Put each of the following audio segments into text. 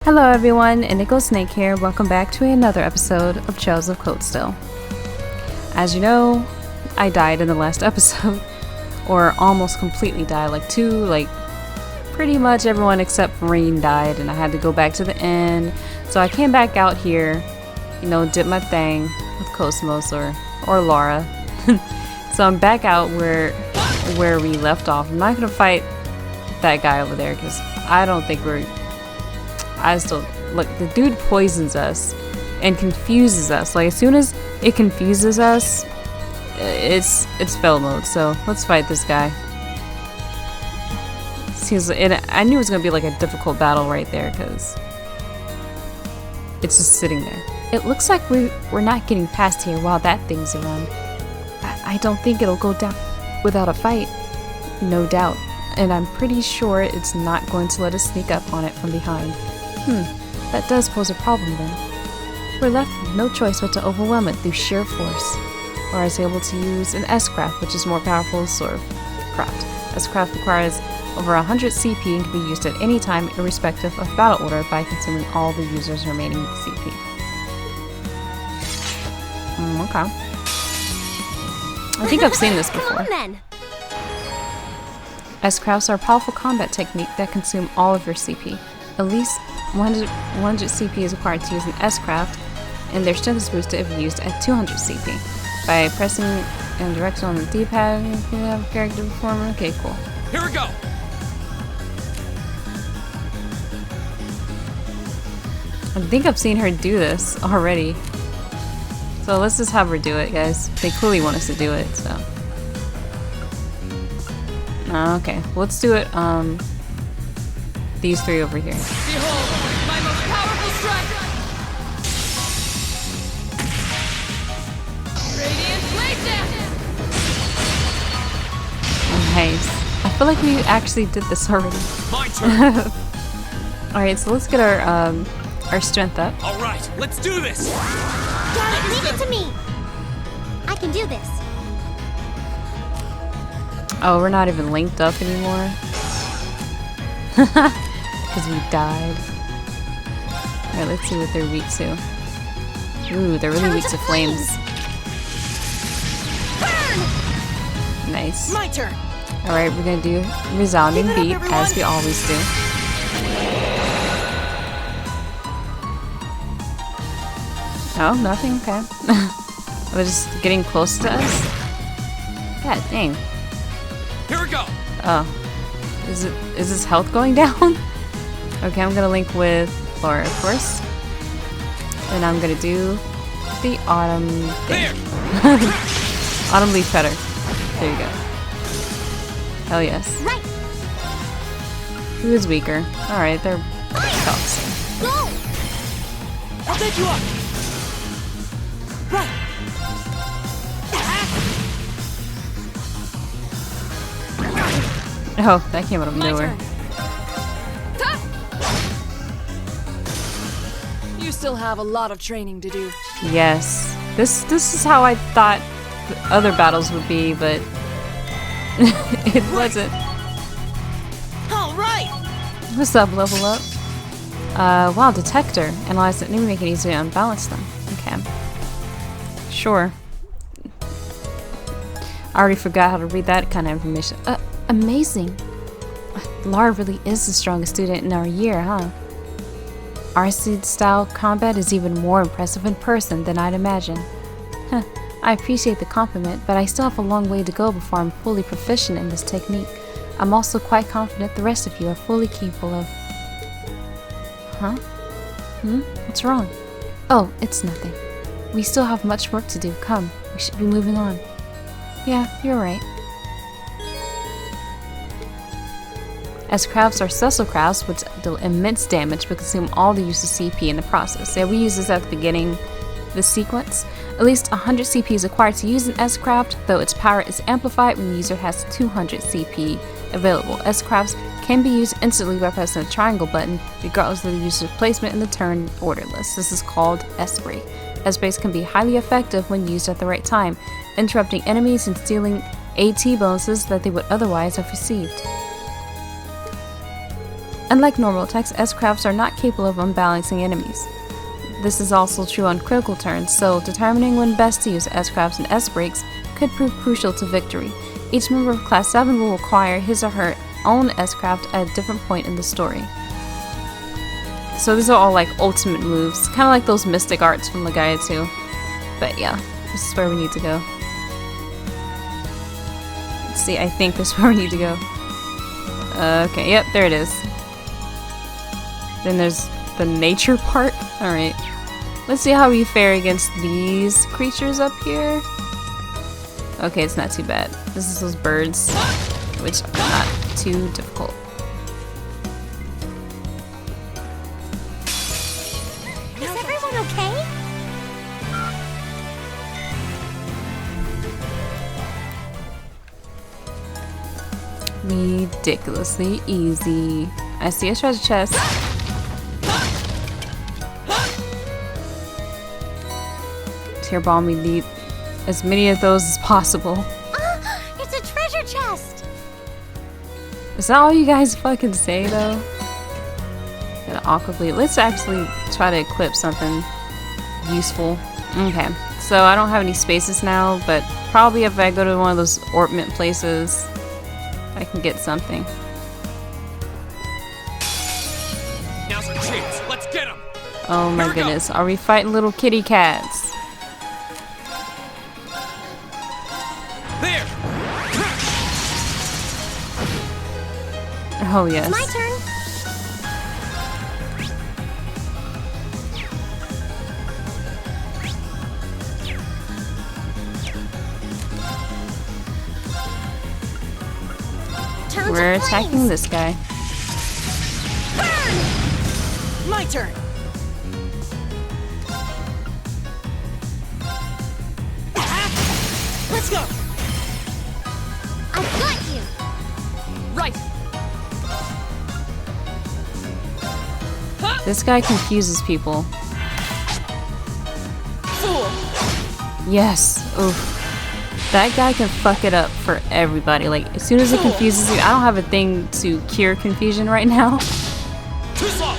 Hello everyone, Indigo Snake here. Welcome back to another episode of Trails of Codesteel. As you know, I died in the last episode, or almost completely died. Pretty much everyone except Marine died, and I had to go back to the end. So I came back out here, did my thing with Cosmos or Laura. So I'm back out where we left off. I'm not gonna fight that guy over there because I don't think look, the dude poisons us and confuses us. Like, as soon as it confuses us, it's fail mode. So let's fight this guy. I knew it was gonna be like a difficult battle right there because it's just sitting there. It looks like we're not getting past here while that thing's around. I don't think it'll go down without a fight, no doubt. And I'm pretty sure it's not going to let us sneak up on it from behind. That does pose a problem then. We're left with no choice but to overwhelm it through sheer force. Laura is able to use an S-Craft, which is more powerful sort of craft. S-Craft requires over 100 CP and can be used at any time irrespective of battle order by consuming all the user's remaining CP. Okay. I think I've seen this before. Come on, then. S-Crafts are a powerful combat technique that consume all of your CP. At least 100 CP is required to use an S-Craft, and their strength is boosted if used at 200 CP. By pressing in direction on the D-pad, you can have character performer. Okay, cool. Here we go! I think I've seen her do this already. So let's just have her do it, guys. They clearly want us to do it, so. Okay, let's do it, these three over here. Behold, my most powerful strike! Radiant blade dance! Nice. I feel like we actually did this already. My turn! Alright, so let's get our strength up. Alright, let's do this! Got it, leave it to me. I can do this. Oh, we're not even linked up anymore. Because we died. Alright, let's see what they're weak to. Ooh, they're really weak to flames. Burn! Nice. My turn. Alright, we're gonna do Resounding Give it up, Beat, everyone. as we always do. Oh, nothing? Okay. They're just getting close to us? God dang. Here we go! Oh. Is his health going down? Okay, I'm gonna link with Laura, of course. And I'm gonna do the Autumn thing. There! Autumn Leaf Cutter. There you go. Hell yes. Right. Who is weaker? Alright, they're about the same. Go. I'll take you up! Right! Oh, that came out of My nowhere. turn. You still have a lot of training to do. Yes. This is how I thought the other battles would be, but it wasn't. All right. What's up, level up? Wow, detector. Analyze the enemy, make it easy to unbalance them. Okay. Sure. I already forgot how to read that kind of information. Amazing. Lara really is the strongest student in our year, huh? RC style combat is even more impressive in person than I'd imagine. Huh. I appreciate the compliment, but I still have a long way to go before I'm fully proficient in this technique. I'm also quite confident the rest of you are fully capable of... Huh? What's wrong? Oh, it's nothing. We still have much work to do. Come, we should be moving on. Yeah, you're right. S-Crafts are Cecil Crafts, which deal immense damage but consume all the user's CP in the process. Yeah, we use this at the beginning of the sequence. At least 100 CP is required to use an S-Craft, though its power is amplified when the user has 200 CP available. S-Crafts can be used instantly by pressing the triangle button, regardless of the user's placement in the turn order list. This is called S-Spray. S-Sprays can be highly effective when used at the right time, interrupting enemies and stealing AT bonuses that they would otherwise have received. Unlike normal attacks, S-crafts are not capable of unbalancing enemies. This is also true on critical turns, so determining when best to use S-crafts and S-breaks could prove crucial to victory. Each member of Class 7 will acquire his or her own S-craft at a different point in the story. So these are all like ultimate moves, kind of like those mystic arts from Legaia 2. But yeah, this is where we need to go. Let's see, I think this is where we need to go. Okay, yep, there it is. Then there's the nature part. Alright. Let's see how we fare against these creatures up here. Okay, it's not too bad. This is those birds, which are not too difficult. Is everyone okay? Ridiculously easy. I see a treasure chest. Tear bomb, we need as many of those as possible. It's a treasure chest! Is that all you guys fucking say though? Gotta awkwardly. Let's actually try to equip something useful. Okay, so I don't have any spaces now, but probably if I go to one of those ornament places, I can get something. Now's our chance. Let's get him. Oh my goodness, are we fighting little kitty cats? There. Oh yes. It's my turn. Turn We're to attacking flames. this guy. My turn. Let's go. I've got you! Right. This guy confuses people. Fool. Yes. Oof. That guy can fuck it up for everybody. Like, as soon as it confuses you, I don't have a thing to cure confusion right now. Too slow.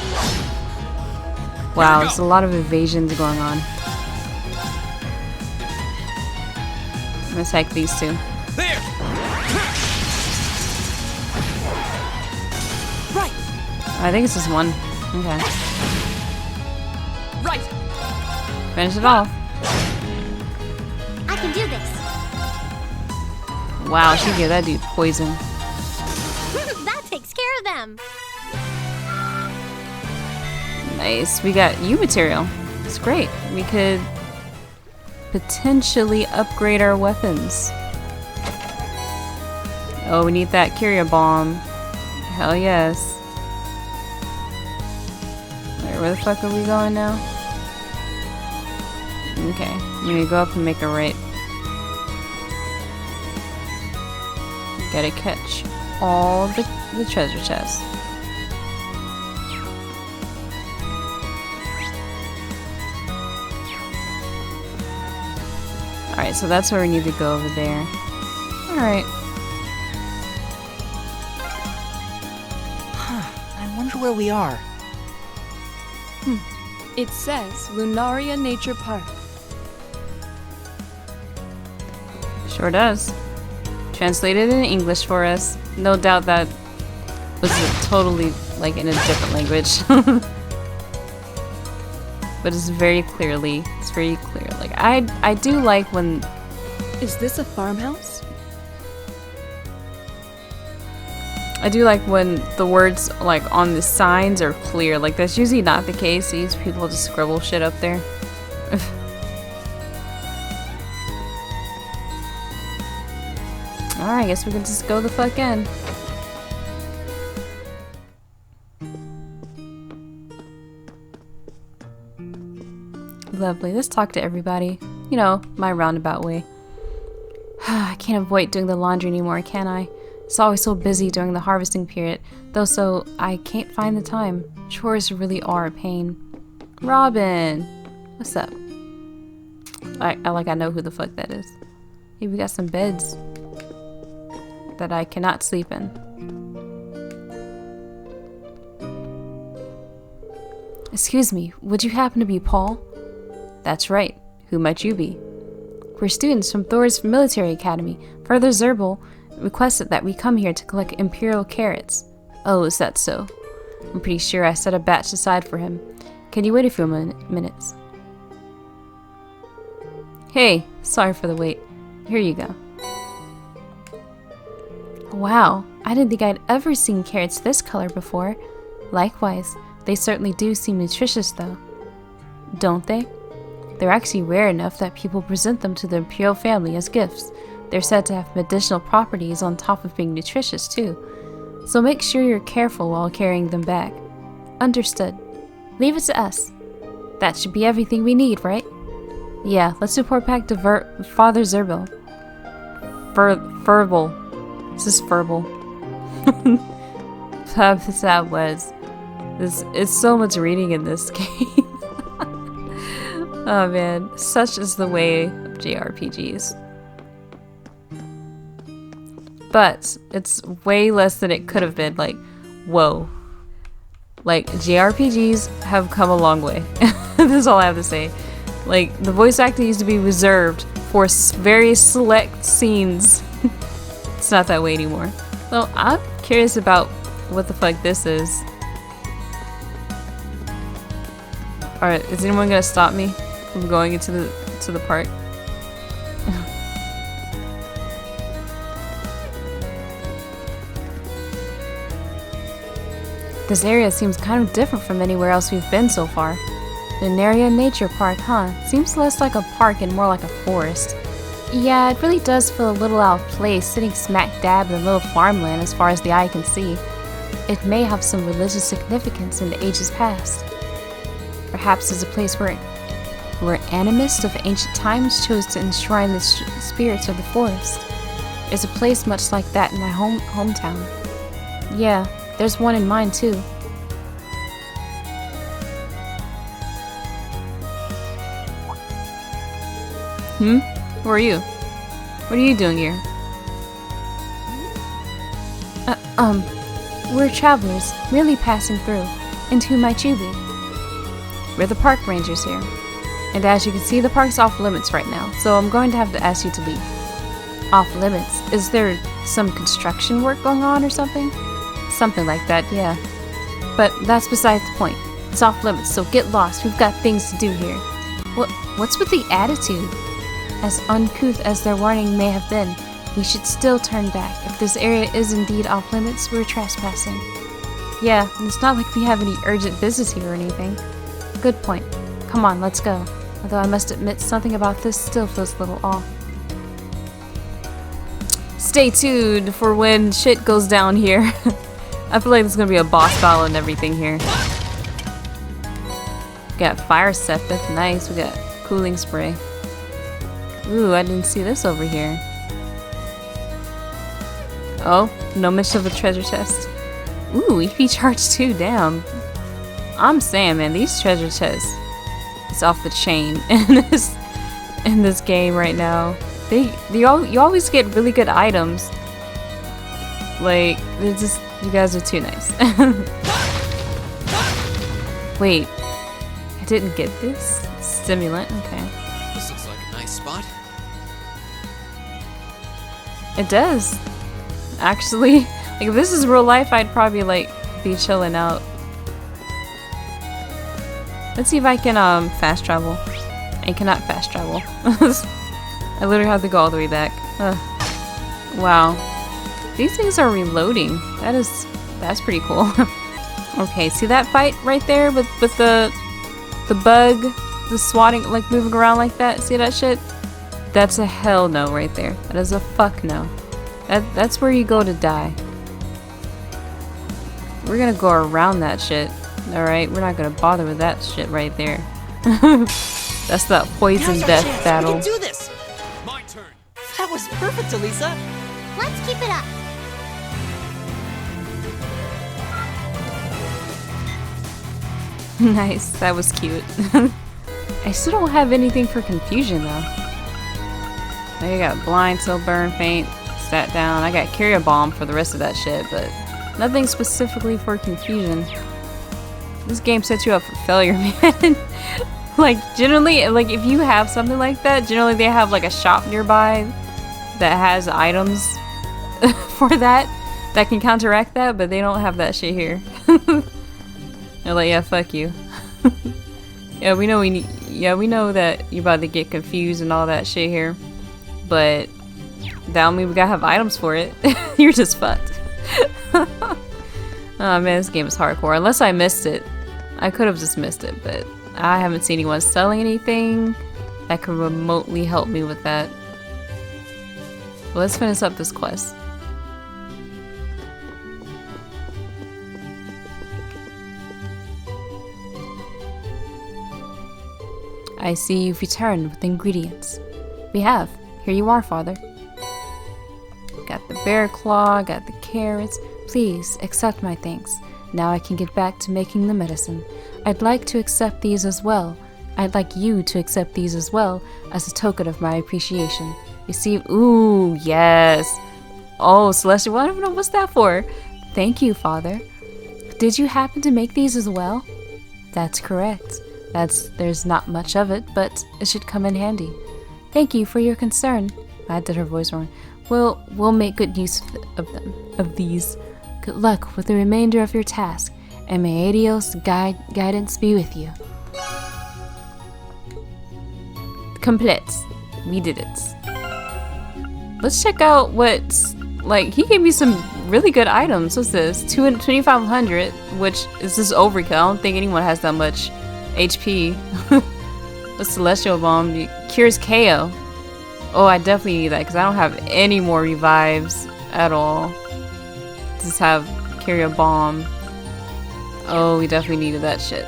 Wow, there's a lot of evasions going on. I'm gonna attack these two. There. Right. I think it's just one. Okay. Right. Finish it off. I can do this. Wow, she gave that dude poison. That takes care of them. Nice. We got U material. It's great. We could potentially upgrade our weapons. Oh, we need that Kyria bomb. Hell yes. Alright, where the fuck are we going now? Okay, I'm gonna go up and make a right. Gotta catch all the treasure chests. Alright, so that's where we need to go over there. Alright. I wonder where we are. It says Lunaria Nature Park. Sure does. Translated in English for us. No doubt that was totally like in a different language. But it's very clear. Like I do like when Is this a farmhouse? the words like on the signs are clear. Like that's usually not the case. These people just scribble shit up there. Alright, I guess we can just go the fuck in. Lovely. Let's talk to everybody. You know, my roundabout way. I can't avoid doing the laundry anymore, can I? It's always so busy during the harvesting period, though, so I can't find the time. Chores really are a pain. Robin! What's up? I know who the fuck that is. Hey, we got some beds that I cannot sleep in. Excuse me, would you happen to be Paul? That's right. Who might you be? We're students from Thor's military academy. Father Zerbal requested that we come here to collect Imperial carrots. Oh, is that so? I'm pretty sure I set a batch aside for him. Can you wait a few minutes? Hey, sorry for the wait. Here you go. Wow, I didn't think I'd ever seen carrots this color before. Likewise, they certainly do seem nutritious though. Don't they? They're actually rare enough that people present them to the Imperial family as gifts. They're said to have medicinal properties on top of being nutritious too. So make sure you're careful while carrying them back. Understood. Leave it to us. That should be everything we need, right? Yeah, let's report back to Father Zerbal. Verbal. This is verbal. That was. It's so much reading in this game. Oh man, such is the way of JRPGs. But it's way less than it could have been. Like, whoa. Like, JRPGs have come a long way. That's all I have to say. Like, the voice acting used to be reserved for very select scenes. It's not that way anymore. So, I'm curious about what the fuck this is. Alright, is anyone gonna stop me from going into the park? This area seems kind of different from anywhere else we've been so far. Lunaria Nature Park, huh? Seems less like a park and more like a forest. Yeah, it really does feel a little out of place, sitting smack dab in a little farmland as far as the eye can see. It may have some religious significance in the ages past. Perhaps it's a place where animists of ancient times chose to enshrine the spirits of the forest. There's a place much like that in my hometown. Yeah, there's one in mine too. Who are you? What are you doing here? We're travelers, merely passing through. And who might you be? We're the park rangers here. And as you can see, the park's off limits right now, so I'm going to have to ask you to leave. Off limits? Is there some construction work going on or something? Something like that, yeah. But that's besides the point. It's off limits, so get lost. We've got things to do here. What's with the attitude? As uncouth as their warning may have been, we should still turn back. If this area is indeed off limits, we're trespassing. Yeah, and it's not like we have any urgent business here or anything. Good point. Come on, let's go. Although I must admit, something about this still feels a little off. Stay tuned for when shit goes down here. I feel like there's gonna be a boss battle and everything here. We got fire sepith, nice. We got cooling spray. Ooh, I didn't see this over here. Oh, no mention of a treasure chest. Ooh, EP charge too, damn. I'm saying, man, these treasure chests is off the chain in this game right now. You always get really good items. Like, they're just, you guys are too nice. Wait, I didn't get this? Stimulant, okay. This looks like a nice spot. It does. Actually, like if this is real life, I'd probably like be chilling out. Let's see if I can fast travel. I cannot fast travel. I literally have to go all the way back. Wow. These things are reloading. That's pretty cool. Okay, see that fight right there with the bug, the swatting, like moving around like that? See that shit? That's a hell no right there. That is a fuck no. That's where you go to die. We're gonna go around that shit. Alright, we're not gonna bother with that shit right there. That's that poison death battle. We can do this. My turn. That was perfect, Elisa. Let's keep it up. Nice, that was cute. I still don't have anything for confusion though. I got blind, still burn, faint, sat down. I got carrier bomb for the rest of that shit, but nothing specifically for confusion. This game sets you up for failure, man. Like, generally, like, if you have something like that, generally they have, like, a shop nearby that has items for that can counteract that, but they don't have that shit here. They're like, yeah, fuck you. Yeah, we know we know that you're about to get confused and all that shit here, but that don't mean we gotta have items for it. You're just fucked. Oh man, this game is hardcore. Unless I missed it. I could have just missed it, but I haven't seen anyone selling anything that could remotely help me with that. Well, let's finish up this quest. I see you've returned with ingredients. We have. Here you are, Father. Got the bear claw, got the carrots. Please, accept my thanks. Now I can get back to making the medicine. I'd like to accept these as well. I'd like you to accept these as well as a token of my appreciation. Receive. Ooh, yes. Oh, Celestial. I don't know what's that for. Thank you, Father. Did you happen to make these as well? That's correct. There's not much of it, but it should come in handy. Thank you for your concern. I did her voice wrong. We'll make good use of these. Good luck with the remainder of your task, and may Adios' guidance be with you. Complete. We did it. Let's check out what's, like, he gave me some really good items. What's this? 2,500, which is just overkill. I don't think anyone has that much HP. The Celestial Bomb cures KO. Oh, I definitely need that because I don't have any more revives at all. Just have carry a bomb. Oh, we definitely needed that shit.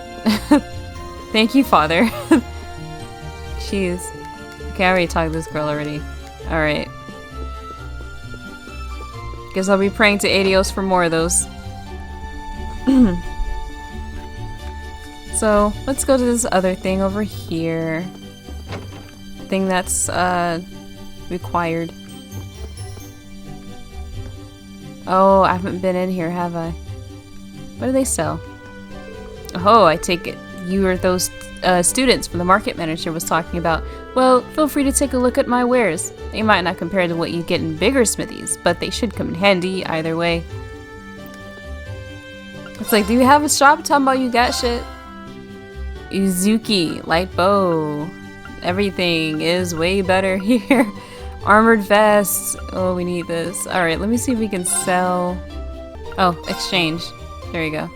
Thank you, Father. Jeez. Okay, I already talked to this girl already. Alright. Guess I'll be praying to Adios for more of those. So, let's go to this other thing over here. Thing that's, required. Oh, I haven't been in here, have I? What do they sell? Oh, I take it you are those students from the market manager was talking about. Well, feel free to take a look at my wares. They might not compare to what you get in bigger smithies, but they should come in handy either way. It's like, do you have a shop talking about you got shit? Uzuki, light bow. Everything is way better here. Armored vest. Oh, we need this. Alright, let me see if we can sell. Oh, exchange. There you go.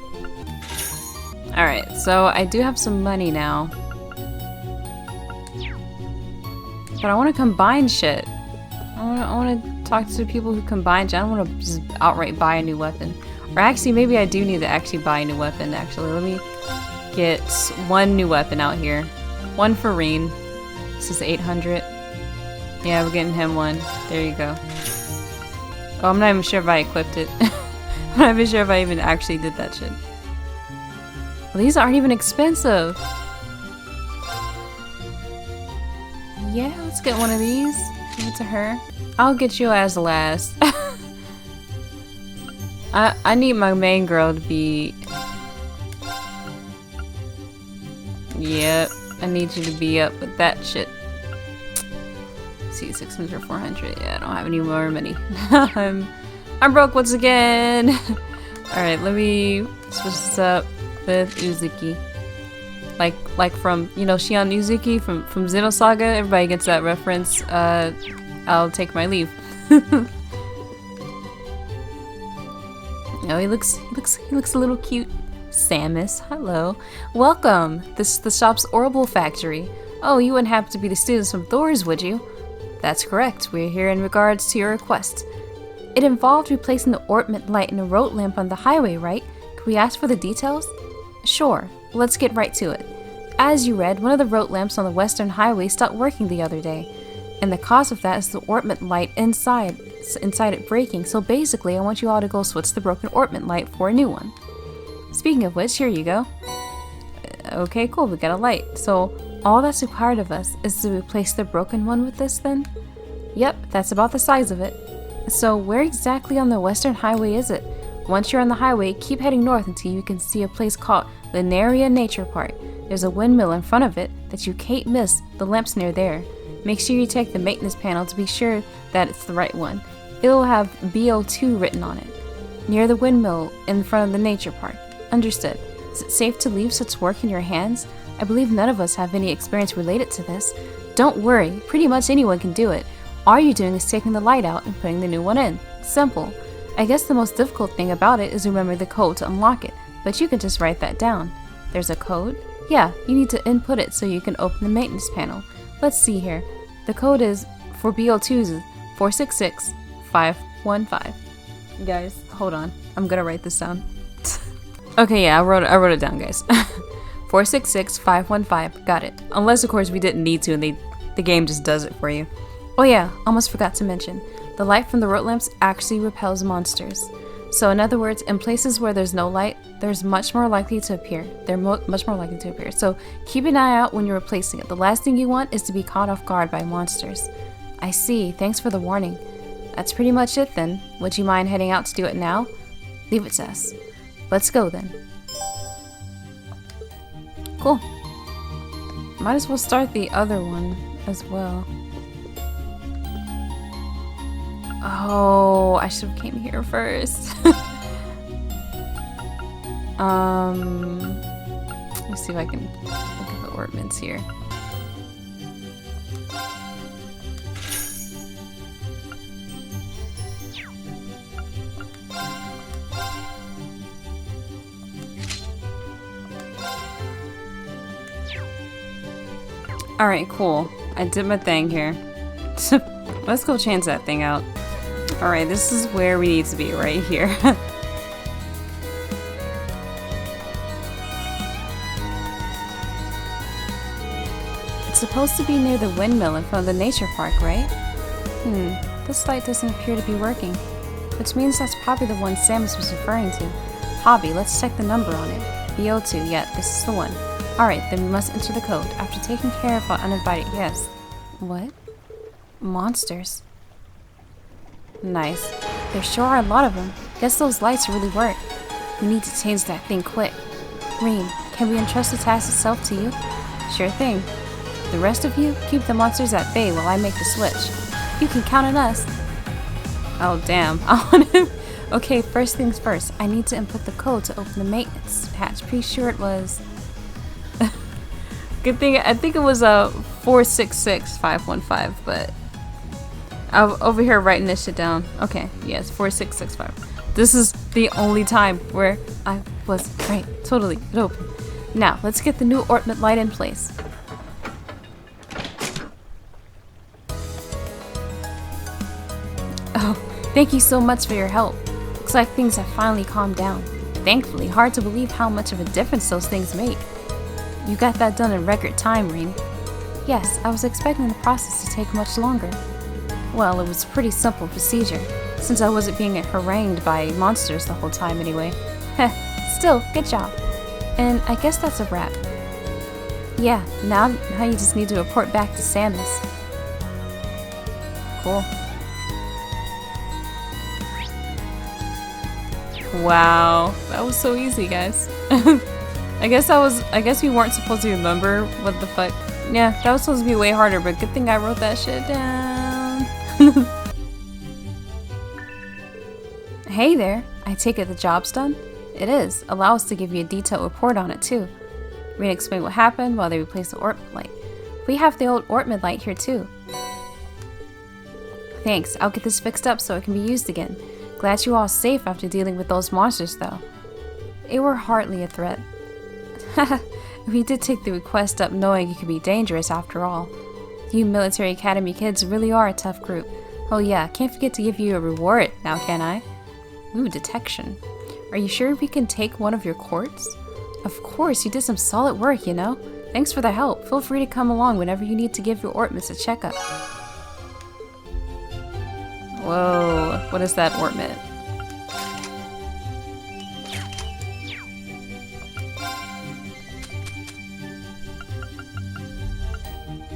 Alright, so I do have some money now. But I want to combine shit. I want to talk to people who combine shit. I don't want to just outright buy a new weapon. Or actually, maybe I do need to actually buy a new weapon, actually. Let me get one new weapon out here. One for Rean. This is 800. Yeah, we're getting him one. There you go. Oh, I'm not even sure if I equipped it. I'm not even sure if I even actually did that shit. Well, these aren't even expensive. Yeah, let's get one of these. Give it to her. I'll get you as last. I need my main girl to be... Yep, I need you to be up with that shit. See, 600 or 400. Yeah, I don't have any more money. I'm broke once again. Alright, let me switch this up with Uzuki. Like from, you know, Shion Uzuki from Xenosaga. Everybody gets that reference. I'll take my leave. Oh, he looks a little cute. Samus, hello. Welcome. This is the shop's Orbital Factory. Oh, you wouldn't happen to be the students from Thor's, would you? That's correct. We're here in regards to your request. It involved replacing the orbment light in a road lamp on the highway, right? Could we ask for the details? Sure. Let's get right to it. As you read, one of the road lamps on the western highway stopped working the other day. And the cause of that is the orbment light inside it breaking. So basically, I want you all to go switch the broken orbment light for a new one. Speaking of which, here you go. Okay, cool. We got a light. So all that's required of us is to replace the broken one with this then? Yep, that's about the size of it. So where exactly on the western highway is it? Once you're on the highway, keep heading north until you can see a place called Lunaria Nature Park. There's a windmill in front of it that you can't miss. The lamp's near there. Make sure you check the maintenance panel to be sure that it's the right one. It'll have BO2 written on it. Near the windmill in front of the nature park. Understood. Is it safe to leave such work in your hands? I believe none of us have any experience related to this. Don't worry, pretty much anyone can do it. All you're doing is taking the light out and putting the new one in. Simple. I guess the most difficult thing about it is remember the code to unlock it, but you can just write that down. There's a code? Yeah, you need to input it so you can open the maintenance panel. Let's see here. The code is for BO2's 466515. Guys, hold on. I'm gonna write this down. Okay, yeah, I wrote it down, guys. 466515. Got it. Unless, of course, we didn't need to and the game just does it for you. Oh yeah, almost forgot to mention. The light from the road lamps actually repels monsters. So in other words, in places where there's no light, there's much more likely to appear. Much more likely to appear. So keep an eye out when you're replacing it. The last thing you want is to be caught off guard by monsters. I see. Thanks for the warning. That's pretty much it then. Would you mind heading out to do it now? Leave it to us. Let's go then. Cool. Might as well start the other one as well. Oh, I should have came here first. Let's see if I can look at the ornaments here. Alright, cool. I did my thing here. Let's go change that thing out. Alright, this is where we need to be, right here. It's supposed to be near the windmill in front of the nature park, right? This light doesn't appear to be working. Which means that's probably the one Samus was referring to. Hobby, let's check the number on it. BO2, yeah, this is the one. Alright, then we must enter the code. After taking care of our uninvited guests. What? Monsters. Nice. There sure are a lot of them. Guess those lights really work. We need to change that thing quick. Rean, can we entrust the task itself to you? Sure thing. The rest of you, keep the monsters at bay while I make the switch. You can count on us. Oh damn. Okay, first things first. I need to input the code to open the maintenance hatch. Pretty sure it was... Good thing, I think it was 466515, but I'm over here writing this shit down. Okay, yes, 4665. This is the only time where I was right. Totally, it opened. Now, let's get the new ornament light in place. Oh, thank you so much for your help. Looks like things have finally calmed down. Thankfully, hard to believe how much of a difference those things make. You got that done in record time, Rean. Yes, I was expecting the process to take much longer. Well, it was a pretty simple procedure, since I wasn't being harangued by monsters the whole time anyway. Heh, still, good job. And I guess that's a wrap. Yeah, now you just need to report back to Samus. Cool. Wow, that was so easy, guys. I guess we weren't supposed to remember what the fuck. Yeah, that was supposed to be way harder, but good thing I wrote that shit down. Hey there, I take it the job's done? It is. Allow us to give you a detailed report on it too. We're gonna explain what happened while they replaced the ornament light. We have the old ornament light here too. Thanks, I'll get this fixed up so it can be used again. Glad you all are safe after dealing with those monsters though. They were hardly a threat. We did take the request up knowing it could be dangerous after all. You military academy kids really are a tough group. Oh yeah, can't forget to give you a reward now, can I? Ooh, detection. Are you sure we can take one of your quartz? Of course, you did some solid work, you know. Thanks for the help. Feel free to come along whenever you need to give your ornaments a checkup. Whoa, what is that ornament?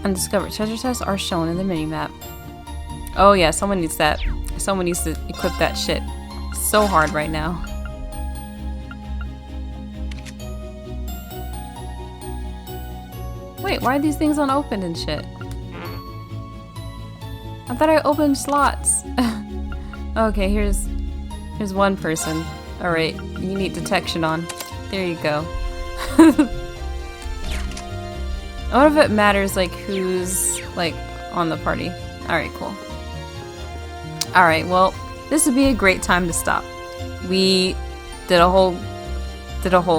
Undiscovered treasure chests are shown in the minimap. Oh yeah, someone needs that. Someone needs to equip that shit so hard right now. Wait, why are these things unopened and shit? I thought I opened slots. Okay, here's one person. Alright, you need detection on. There you go. I wonder if it matters, like, who's, like, on the party. Alright, cool. Alright, well, this would be a great time to stop. We did a whole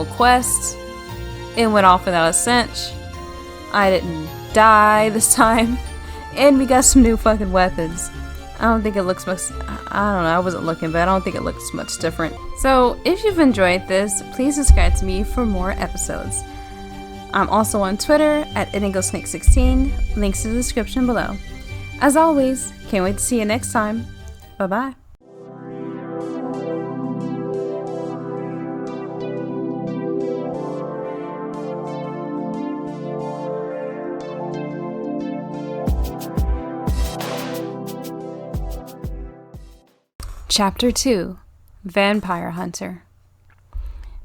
quest. It went off without a cinch. I didn't die this time. And we got some new fucking weapons. I don't think it looks much, I don't know, I wasn't looking, but I don't think it looks much different. So, if you've enjoyed this, please subscribe to me for more episodes. I'm also on Twitter at IndigoSnake16, links in the description below. As always, can't wait to see you next time. Bye-bye. Chapter 2: Vampire Hunter.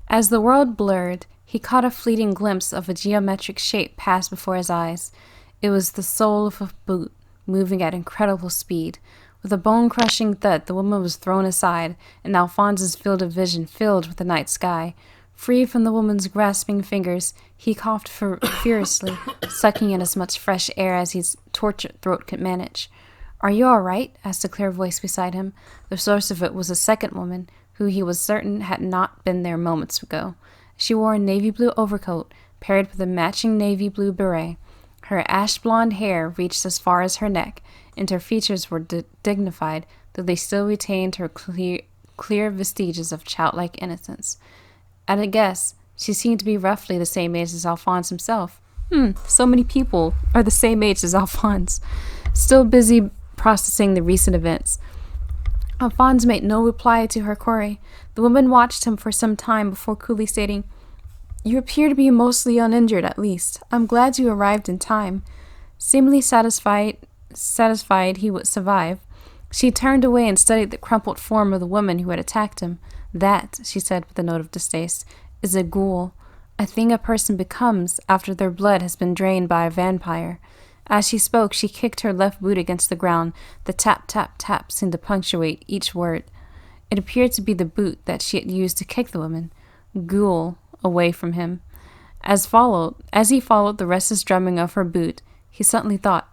As the world blurred, he caught a fleeting glimpse of a geometric shape pass before his eyes. It was the sole of a boot, moving at incredible speed. With a bone-crushing thud, the woman was thrown aside, and Alphonse's field of vision filled with the night sky. Free from the woman's grasping fingers, he coughed furiously, sucking in as much fresh air as his tortured throat could manage. "Are you all right?" asked a clear voice beside him. The source of it was a second woman, who he was certain had not been there moments ago. She wore a navy blue overcoat, paired with a matching navy blue beret. Her ash blonde hair reached as far as her neck, and her features were dignified, though they still retained her clear vestiges of childlike innocence. At a guess, she seemed to be roughly the same age as Alphonse himself. So many people are the same age as Alphonse. Still busy processing the recent events, Alphonse made no reply to her query. The woman watched him for some time before coolly stating, "You appear to be mostly uninjured, at least. I'm glad you arrived in time." Seemingly satisfied he would survive, she turned away and studied the crumpled form of the woman who had attacked him. "That," she said with a note of distaste, "is a ghoul, a thing a person becomes after their blood has been drained by a vampire." As she spoke, she kicked her left boot against the ground. The tap, tap, tap seemed to punctuate each word. It appeared to be the boot that she had used to kick the woman. Ghoul, away from him. As he followed the restless drumming of her boot, he suddenly thought,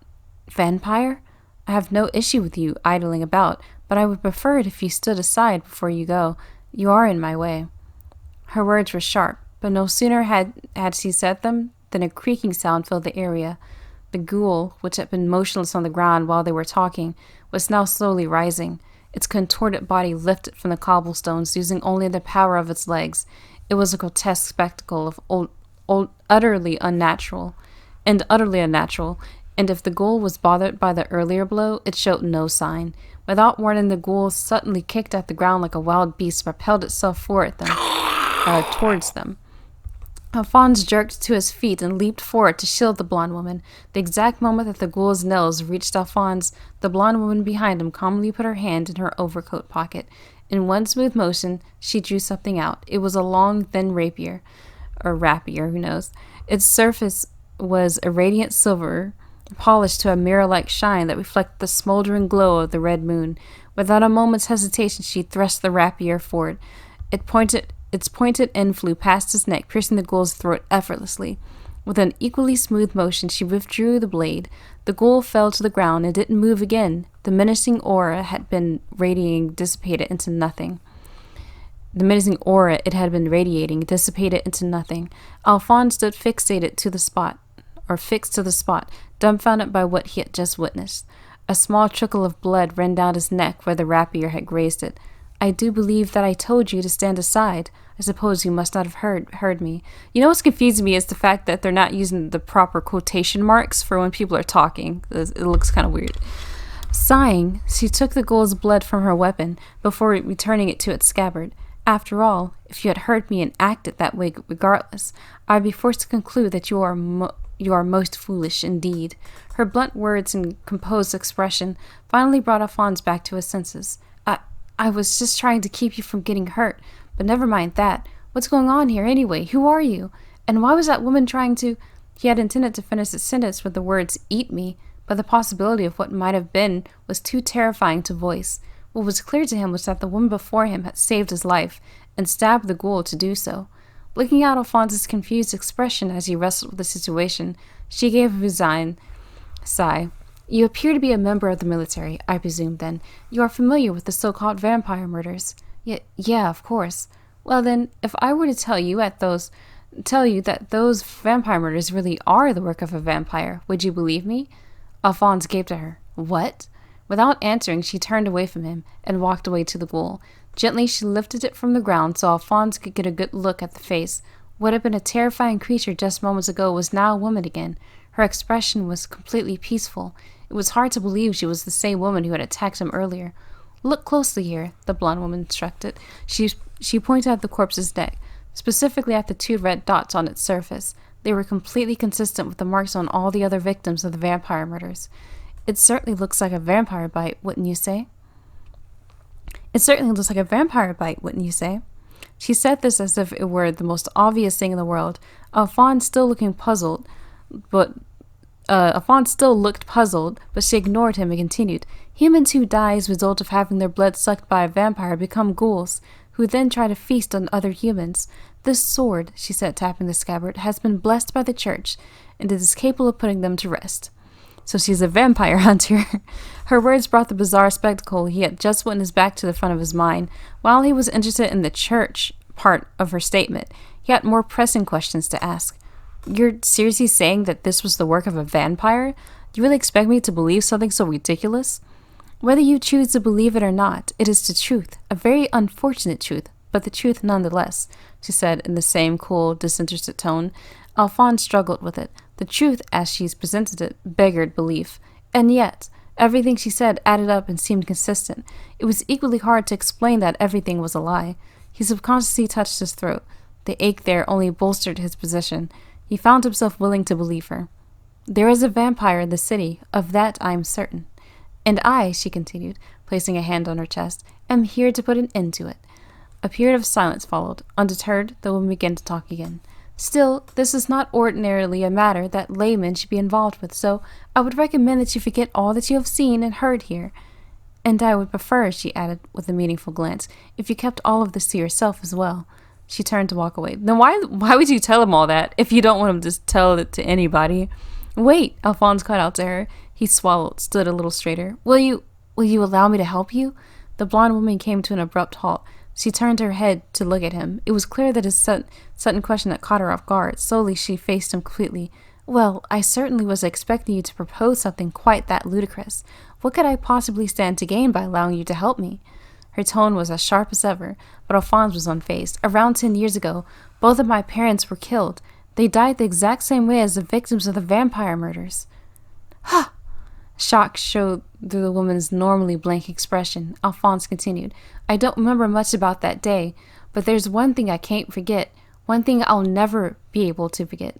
"Vampire? I have no issue with you idling about, but I would prefer it if you stood aside before you go. You are in my way." Her words were sharp, but no sooner had she said them than a creaking sound filled the area. The ghoul, which had been motionless on the ground while they were talking, was now slowly rising, its contorted body lifted from the cobblestones using only the power of its legs. It was a grotesque spectacle of utterly unnatural, and if the ghoul was bothered by the earlier blow, it showed no sign. Without warning, the ghoul suddenly kicked at the ground like a wild beast, propelled itself towards them. Alphonse jerked to his feet and leaped forward to shield the blonde woman. The exact moment that the ghoul's nails reached Alphonse, the blonde woman behind him calmly put her hand in her overcoat pocket. In one smooth motion, she drew something out. It was a long, thin rapier, or rapier, who knows. Its surface was a radiant silver, polished to a mirror-like shine that reflected the smoldering glow of the red moon. Without a moment's hesitation, she thrust the rapier forward. Its pointed end flew past his neck, piercing the ghoul's throat effortlessly. With an equally smooth motion, she withdrew the blade. The ghoul fell to the ground and didn't move again. The menacing aura had been radiating dissipated into nothing. Alphonse stood fixed to the spot, dumbfounded by what he had just witnessed. A small trickle of blood ran down his neck where the rapier had grazed it. "I do believe that I told you to stand aside. I suppose you must not have heard me." You know what's confusing me is the fact that they're not using the proper quotation marks for when people are talking. It looks kind of weird. Sighing, she took the ghoul's blood from her weapon before returning it to its scabbard. "After all, if you had heard me and acted that way regardless, I would be forced to conclude that you are most foolish indeed." Her blunt words and composed expression finally brought Alphonse back to his senses. I was just trying to keep you from getting hurt, but never mind that. What's going on here anyway? Who are you? And why was that woman trying to..." He had intended to finish his sentence with the words, "Eat me," but the possibility of what might have been was too terrifying to voice. What was clear to him was that the woman before him had saved his life, and stabbed the ghoul to do so. Looking at Alphonse's confused expression as he wrestled with the situation, she gave a resigned sigh. "You appear to be a member of the military, I presume, then. You are familiar with the so-called vampire murders." Yeah, of course." "Well then, if I were to tell you that those vampire murders really are the work of a vampire, would you believe me?" Alphonse gaped at her. "What?" Without answering, she turned away from him and walked away to the ghoul. Gently, she lifted it from the ground so Alphonse could get a good look at the face. What had been a terrifying creature just moments ago was now a woman again. Her expression was completely peaceful. It was hard to believe she was the same woman who had attacked him earlier. "Look closely here," the blonde woman instructed. She pointed at the corpse's neck, specifically at the 2 red dots on its surface. They were completely consistent with the marks on all the other victims of the vampire murders. "It certainly looks like a vampire bite, wouldn't you say?" "It certainly looks like a vampire bite, wouldn't you say?" She said this as if it were the most obvious thing in the world. Alphonse still looked puzzled, but she ignored him and continued. "Humans who die as a result of having their blood sucked by a vampire become ghouls, who then try to feast on other humans. This sword," she said, tapping the scabbard, "has been blessed by the church, and it is capable of putting them to rest." So she's a vampire hunter. Her words brought the bizarre spectacle he had just witnessed back to the front of his mind. While he was interested in the church part of her statement, he had more pressing questions to ask. "You're seriously saying that this was the work of a vampire? Do you really expect me to believe something so ridiculous?" "Whether you choose to believe it or not, it is the truth. A very unfortunate truth, but the truth nonetheless," she said in the same cool, disinterested tone. Alphonse struggled with it. The truth, as she presented it, beggared belief. And yet, everything she said added up and seemed consistent. It was equally hard to explain that everything was a lie. He subconsciously touched his throat. The ache there only bolstered his position. He found himself willing to believe her. "There is a vampire in the city, of that I am certain. And I," she continued, placing a hand on her chest, "am here to put an end to it." A period of silence followed. Undeterred, the woman began to talk again. "Still, this is not ordinarily a matter that laymen should be involved with, so I would recommend that you forget all that you have seen and heard here. And I would prefer," she added with a meaningful glance, "if you kept all of this to yourself as well." She turned to walk away. "Then why would you tell him all that, if you don't want him to tell it to anybody?" "Wait," Alphonse called out to her. He swallowed, stood a little straighter. Will you allow me to help you?" The blonde woman came to an abrupt halt. She turned her head to look at him. It was clear that his sudden question had caught her off guard. Slowly, she faced him completely. "Well, I certainly was expecting you to propose something quite that ludicrous. What could I possibly stand to gain by allowing you to help me?" Her tone was as sharp as ever, but Alphonse was unfazed. "Around 10 years ago, both of my parents were killed. They died the exact same way as the victims of the vampire murders." "Ha!" Shock showed through the woman's normally blank expression. Alphonse continued. "I don't remember much about that day, but there's one thing I can't forget. One thing I'll never be able to forget."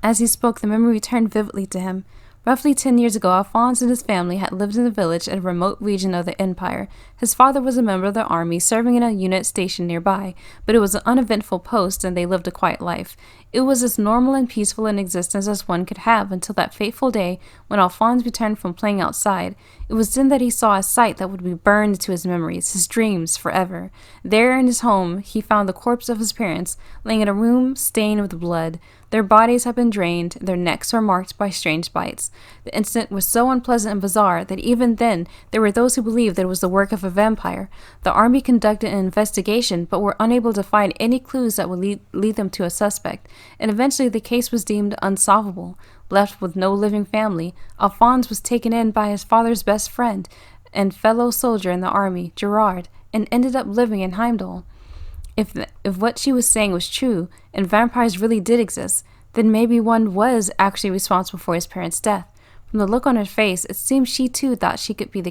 As he spoke, the memory returned vividly to him. Roughly 10 years ago, Alphonse and his family had lived in a village in a remote region of the empire. His father was a member of the army, serving in a unit stationed nearby, but it was an uneventful post and they lived a quiet life. It was as normal and peaceful an existence as one could have until that fateful day when Alphonse returned from playing outside. It was then that he saw a sight that would be burned into his memories, his dreams, forever. There in his home, he found the corpse of his parents, laying in a room stained with blood. Their bodies had been drained, their necks were marked by strange bites. The incident was so unpleasant and bizarre that even then there were those who believed that it was the work of a vampire. The army conducted an investigation but were unable to find any clues that would lead them to a suspect, and eventually the case was deemed unsolvable. Left with no living family, Alphonse was taken in by his father's best friend and fellow soldier in the army, Gerard, and ended up living in Heimdall. If what she was saying was true, and vampires really did exist, then maybe one was actually responsible for his parents' death. From the look on her face, it seemed she too thought that could be the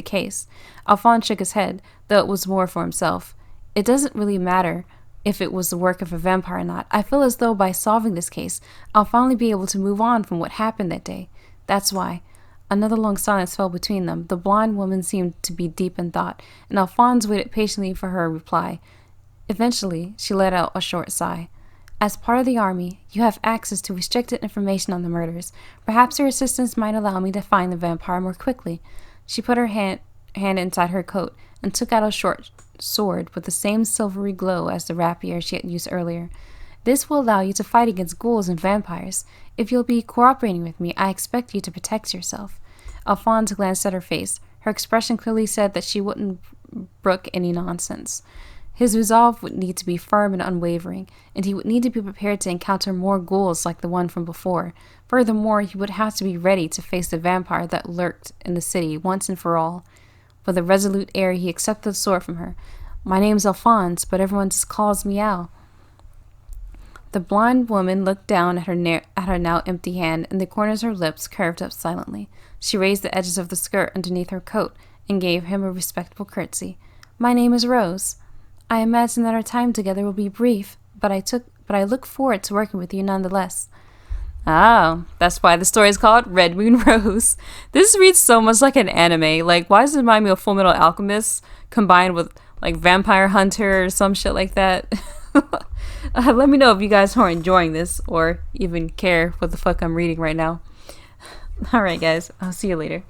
case. Alphonse shook his head, though it was more for himself. "It doesn't really matter if it was the work of a vampire or not. I feel as though by solving this case, I'll finally be able to move on from what happened that day. That's why." Another long silence fell between them. The blonde woman seemed to be deep in thought, and Alphonse waited patiently for her reply. Eventually, she let out a short sigh. As part of the army, you have access to restricted information on the murders. Perhaps your assistance might allow me to find the vampire more quickly. She put her hand inside her coat and took out a short sword with the same silvery glow as the rapier she had used earlier. This will allow you to fight against ghouls and vampires. If you'll be cooperating with me, I expect you to protect yourself. Alphonse glanced at her face. Her expression clearly said that she wouldn't brook any nonsense. His resolve would need to be firm and unwavering, and he would need to be prepared to encounter more ghouls like the one from before. Furthermore, he would have to be ready to face the vampire that lurked in the city once and for all. With a resolute air, he accepted the sword from her. My name's Alphonse, but everyone just calls me Al. The blonde woman looked down at her now empty hand, and the corners of her lips curved up silently. She raised the edges of the skirt underneath her coat and gave him a respectful curtsy. My name is Rose. I imagine that our time together will be brief, but I look forward to working with you nonetheless. Oh, that's why the story is called Red Moon Rose. This reads so much like an anime. Like, why does it remind me of Full Metal Alchemist combined with, like, Vampire Hunter or some shit like that? Let me know if you guys are enjoying this or even care what the fuck I'm reading right now. Alright, guys. I'll see you later.